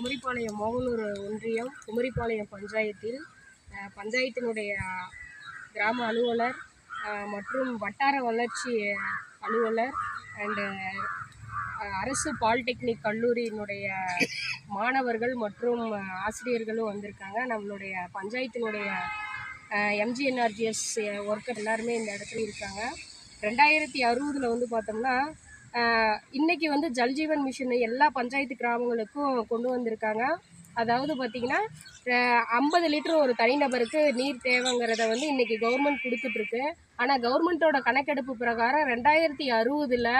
குமரிப்பாளையம் மோகனூர் ஒன்றியம் குமரிப்பாளையம் பஞ்சாயத்தில் பஞ்சாயத்தினுடைய கிராம அலுவலர் மற்றும் வட்டார வளர்ச்சி அலுவலர் அண்டு அரசு பாலிடெக்னிக் கல்லூரியினுடைய மாணவர்கள் மற்றும் ஆசிரியர்களும் வந்திருக்காங்க. நம்மளுடைய பஞ்சாயத்தினுடைய எம்ஜிஎன்ஆர்ஜிஎஸ் ஒர்க்கர் எல்லாருமே இந்த இடத்துல இருக்காங்க. 2060 வந்து பார்த்தோம்னா இன்றைக்கி வந்து ஜல்ஜீவன் மிஷன் எல்லா பஞ்சாயத்து கிராமங்களுக்கும் கொண்டு வந்திருக்காங்க. அதாவது பார்த்திங்கன்னா 50 லிட்டர் ஒரு தனிநபருக்கு நீர் தேவைங்கிறத வந்து இன்றைக்கி கவர்மெண்ட் கொடுத்துட்ருக்கு. ஆனால் கவர்மெண்ட்டோட கணக்கெடுப்பு பிரகாரம் 2060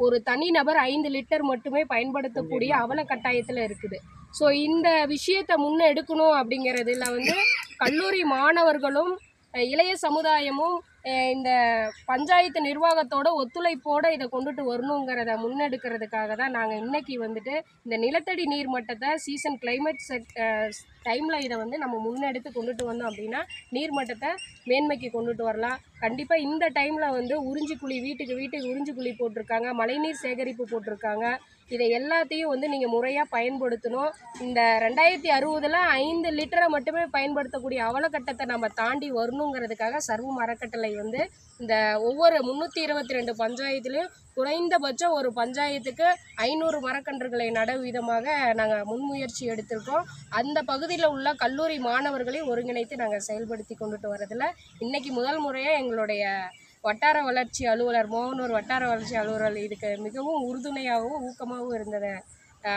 ஒரு தனிநபர் 5 லிட்டர் மட்டுமே பயன்படுத்தக்கூடிய அவல கட்டாயத்தில் இருக்குது. ஸோ இந்த விஷயத்தை முன்னெடுக்கணும் அப்படிங்கிறதுல வந்து கல்லூரி மாணவர்களும் இளைய சமுதாயமும் இந்த பஞ்சாயத்து நிர்வாகத்தோட ஒத்துழைப்போடு இதை கொண்டுட்டு வரணுங்கிறத முன்னெடுக்கிறதுக்காக தான் நாங்கள் இன்றைக்கி வந்துட்டு இந்த நிலத்தடி நீர் மட்டத்தை சீசன் கிளைமேட் டைமில் இதை வந்து நம்ம முன்னெடுத்து கொண்டுட்டு வந்தோம் அப்படின்னா நீர்மட்டத்தை மேன்மைக்கு கொண்டுட்டு வரலாம். கண்டிப்பாக இந்த டைமில் வந்து உறிஞ்சிக்குழி வீட்டுக்கு உறிஞ்சிக்குழி போட்டிருக்காங்க, மழைநீர் சேகரிப்பு போட்டிருக்காங்க. இதை எல்லாத்தையும் வந்து நீங்கள் முறையாக பயன்படுத்தணும். இந்த 2060 5 லிட்டரை மட்டுமே பயன்படுத்தக்கூடிய அவலக்கட்டத்தை நம்ம தாண்டி வரணுங்கிறதுக்காக சர்வம் அறக்கட்டளை வந்து இந்த ஒவ்வொரு 322 பஞ்சாயத்துலேயும் குறைந்தபட்சம் ஒரு பஞ்சாயத்துக்கு 500 மரக்கன்றுகளை நட விதமாக நாங்கள் முன்முயற்சி எடுத்திருக்கோம். அந்த பகுதியில் உள்ள கல்லூரி மாணவர்களையும் ஒருங்கிணைத்து நாங்கள் செயல்படுத்தி கொண்டுட்டு வரதில் இன்றைக்கி முதல் முறையாக எங்களுடைய வட்டார வளர்ச்சி அலுவலர் மோகனூர் வட்டார வளர்ச்சி அலுவலர் இதுக்கு மிகவும் உறுதுணையாகவும் ஊக்கமாகவும் இருந்தது.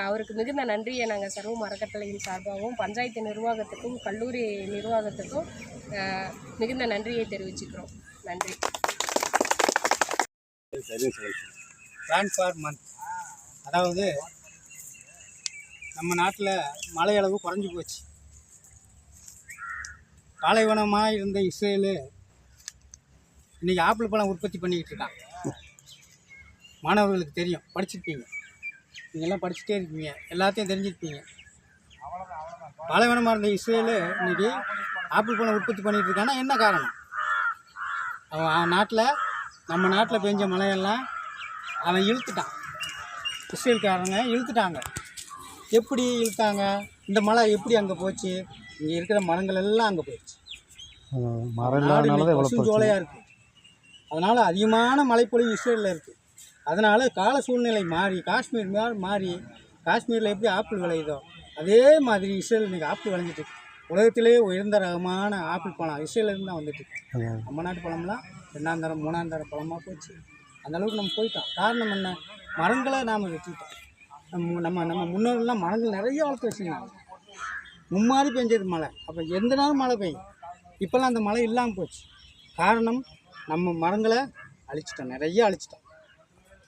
அவருக்கு மிகுந்த நன்றியை நாங்கள் சர்வம் அறக்கட்டளையின் சார்பாகவும் பஞ்சாயத்து நிர்வாகத்துக்கும் கல்லூரி நிர்வாகத்துக்கும் மிகுந்த நன்றியை தெரிவிச்சுக்கிறோம். நன்றி. பிளான் ஃபார் மந்த், அதாவது நம்ம நாட்டில் மழை அளவு குறைஞ்சி போச்சு. பாலைவனமாக இருந்த இஸ்ரேலு இன்றைக்கி ஆப்பிள் பழம் உற்பத்தி பண்ணிக்கிட்டு இருக்கான். மாணவர்களுக்கு தெரியும், படிச்சிருப்பீங்க, நீங்கள்லாம் படிச்சுட்டே இருக்கீங்க, எல்லாத்தையும் தெரிஞ்சுருப்பீங்க. பாலைவனமாக இருந்த இஸ்ரேலு இன்றைக்கி ஆப்பிள் பழம் உற்பத்தி பண்ணிகிட்டு இருக்கான்னா என்ன காரணம்? அவன் நம்ம நாட்டில் பெஞ்ச மழையெல்லாம் அவன் இழுத்துட்டான். இஸ்ரேல்காரங்க இழுத்துட்டாங்க. எப்படி இழுத்தாங்க? இந்த மழை எப்படி அங்கே போச்சு? இங்கே இருக்கிற மரங்கள் எல்லாம் அங்கே போயிடுச்சு. பசுஞ்சோலையாக இருக்குது. அதனால் அதிகமான மழைப்பொழிவு இஸ்ரேலில் இருக்குது. அதனால் கால சூழ்நிலை மாறி காஷ்மீர் மாறி காஷ்மீரில் எப்படி ஆப்பிள் விளையுதோ அதே மாதிரி இஸ்ரேல் இன்றைக்கி ஆப்பிள் விளைஞ்சிட்டு இருக்கு. உலகத்திலேயே உயர்ந்த ரகமான ஆப்பிள் பழம் இஸ்ரேலேருந்து தான் வந்துட்டு இருக்கு. நம்ம நாட்டு பழம்லாம் 2ஆம் தரம் 3ஆம் தரம் பழமாக போச்சு. அந்தளவுக்கு நம்ம போயிட்டோம். காரணம் என்ன? மரங்களை நாம் வெட்டிட்டோம். நம்ம முன்னோர்கள்லாம் மரங்கள் நிறைய வளர்த்து வச்சுருந்தாங்க. மும்மாறி பெஞ்சது மழை. அப்போ எந்த நாளும் மழை பெய்யும். இப்போல்லாம் அந்த மழை இல்லாமல் போச்சு. காரணம் நம்ம மரங்களை அழிச்சிட்டோம், நிறைய அழிச்சிட்டோம்,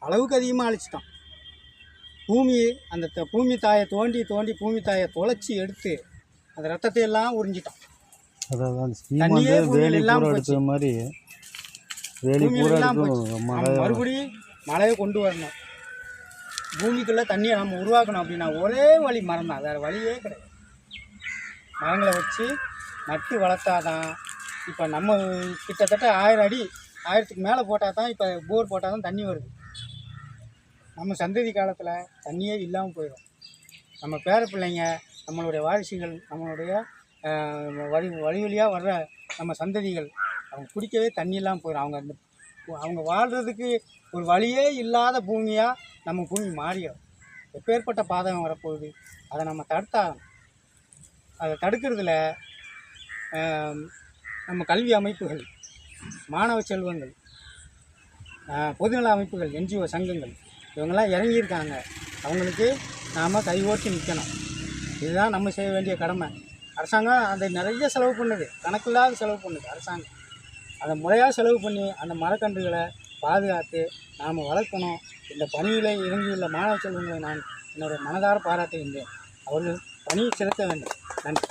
அளவுக்கு அதிகமாக அழிச்சிட்டோம். அந்த பூமி தாயை தோண்டி பூமி தாயை தொலைச்சி எடுத்து அந்த ரத்தத்தை எல்லாம் உறிஞ்சிட்டோம். தண்ணியே பூமியில் இல்லாமல் போச்சு. மறுபடியும் மழையை கொண்டு வரணும். பூமிக்குள்ளே தண்ணியை நம்ம உருவாக்கணும் அப்படின்னா ஒரே வழி மரம் தான், வேறு வழியே கிடையாது. மரங்களை வச்சு நட்டு வளர்த்தாதான். இப்போ நம்ம கிட்டத்தட்ட 1000 அடி 1000க்கு மேலே போட்டால் தான், இப்போ போர் போட்டால் தான் தண்ணி வருது. நம்ம சந்ததி காலத்தில் தண்ணியே இல்லாமல் போயிடும். நம்ம பேர பிள்ளைங்க, நம்மளுடைய வாரிசுகள், நம்மளுடைய வழியாக வர்ற நம்ம சந்ததிகள் அவங்க குடிக்கவே தண்ணி இல்லாமல் போயிடும். அவங்க வாழ்கிறதுக்கு ஒரு வழியே இல்லாத பூமியாக நம்ம பூமி மாறிடும். எப்பேற்பட்ட பாதகம் வரப்போகுது, அதை நம்ம தடுத்தாகணும். அதை தடுக்கிறதுல நம்ம கல்வி அமைப்புகள், மாணவ செல்வங்கள், பொதுநல அமைப்புகள், NGO சங்கங்கள் இவங்கெல்லாம் இறங்கியிருக்காங்க. அவங்களுக்கு நாம் கைவோட்டி நிற்கணும். இதுதான் நம்ம செய்ய வேண்டிய கடமை. அரசாங்கம் அதை நிறைய செலவு பண்ணுது, கணக்கில்லாத செலவு பண்ணுது அரசாங்கம். அதை முறையாக செலவு பண்ணி அந்த மரக்கன்றுகளை பாதுகாத்து நாம் வளர்க்கணும். இந்த பணியில் இறங்கியுள்ள மாணவ செல்வங்களை நான் என்னுடைய மனதார பாராட்டுகின்றேன். அவர்கள் பணியை செலுத்த வேண்டும். நன்றி.